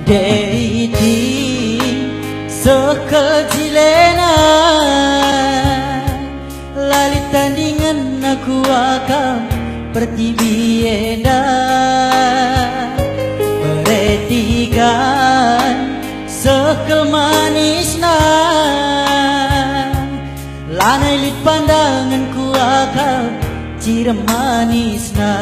Deiti sekejilena lali tandingan aku akan pertibienda beretikan sekel manisna lanai lit pandanganku akan cirem manisna.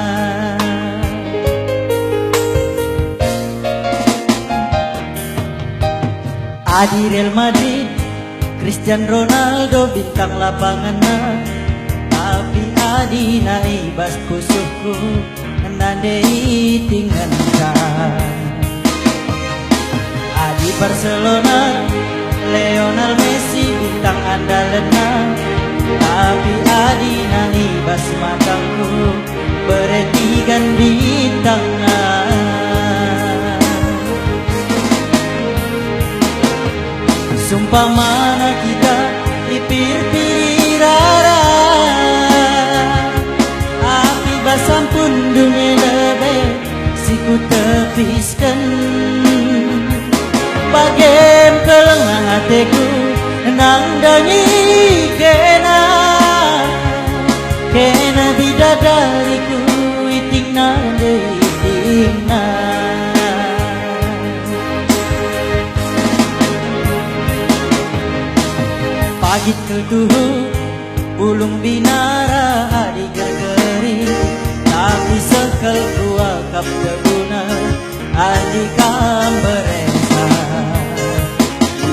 Adi Real Madrid, Cristiano Ronaldo bintang lapanganna, tapi adi naibas kusuku nandei tingankan. Adi Barcelona, Lionel Messi bintang andalanna, tapi adi naibas matangku beretikan bintangna. Sumpah mana kita dipir-pirara api basampun dunia lebe siku tepiskan bagem kelengah hatiku nang danyi kena bidadariku iting nade iting na. Pagit ketuhu ulung binara adi gergeri tapi sekel kuakap teguna adi kamberesa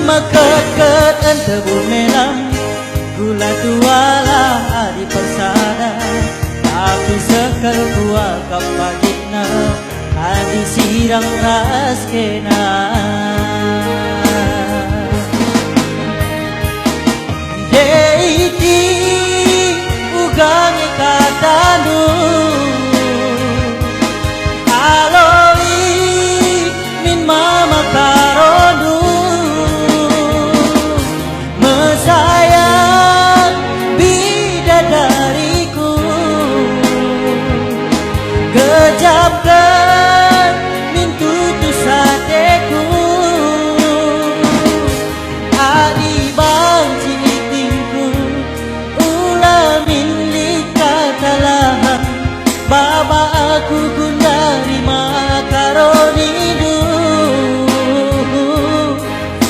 meket-ket entebun melam gula tuala adi persada tapi sekel kuakap pagitna adi sirang raskena. Deiti ugangi katanu aloi min mama karonu mesayang bidadariku gejapkan min tutus hatiku adi banci Baba aku gundari makaronidu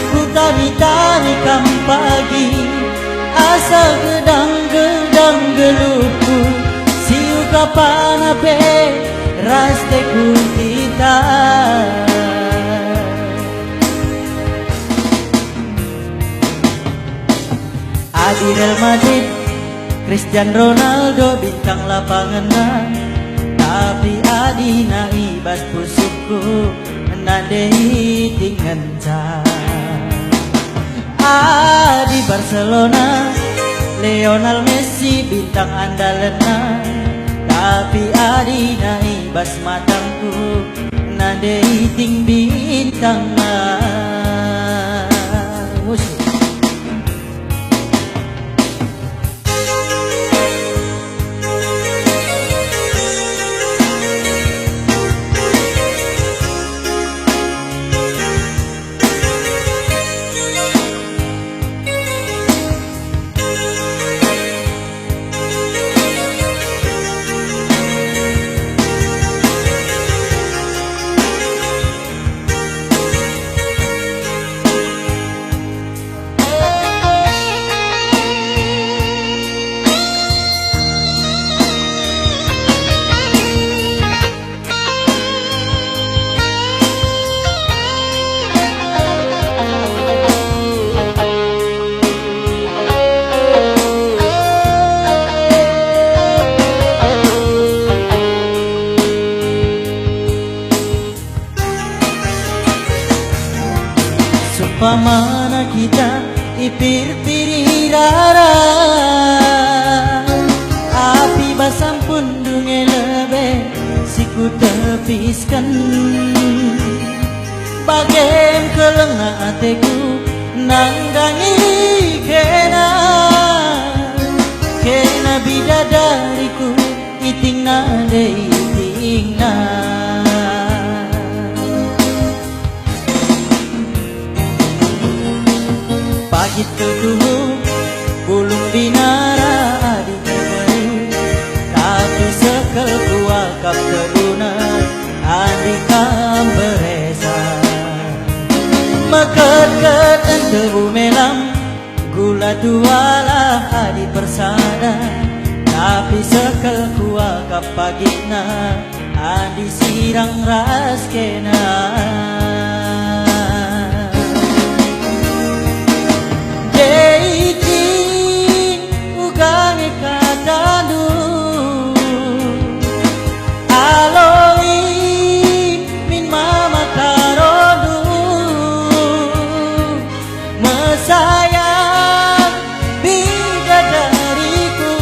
Kutani-tani kam pagi asa gedang-gedang geluhku siu kapan ape raste kuntita. Adi Real Madrid, Cristiano Ronaldo bintang lapanganna, tapi adi naibas pusukku nandei tinganca. Adi Barcelona, Lionel Messi bintang andalanna, tapi adi naibas matangku nandei ting bintangna. Musik. katualah adi persada, tapi sekel kuah kapagitna adi sirang raskena. Jeikin ugang katadu aloi min mama karodu mesayang bidadariku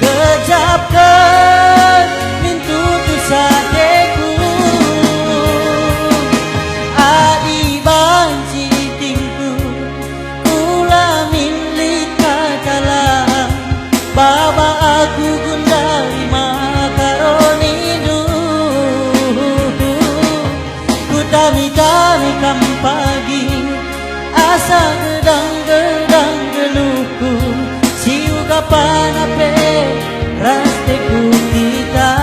kejapkan min tutu sadeku adi banci tingku kula min likatalang baba aku gundari makaronindu ku tami-tami kam pagi asa gedang-gedang geluhku siu kapan ape rasteku kita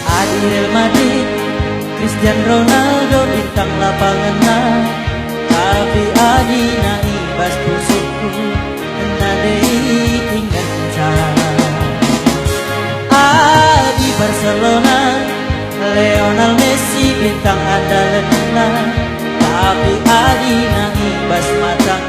adi Real Madrid Cristiano Ronaldo bintang lapangan tapi adi naibas pusukku nadei tinggal adi Barcelona Lionel Messi bintang andalan tapi adi naibas matang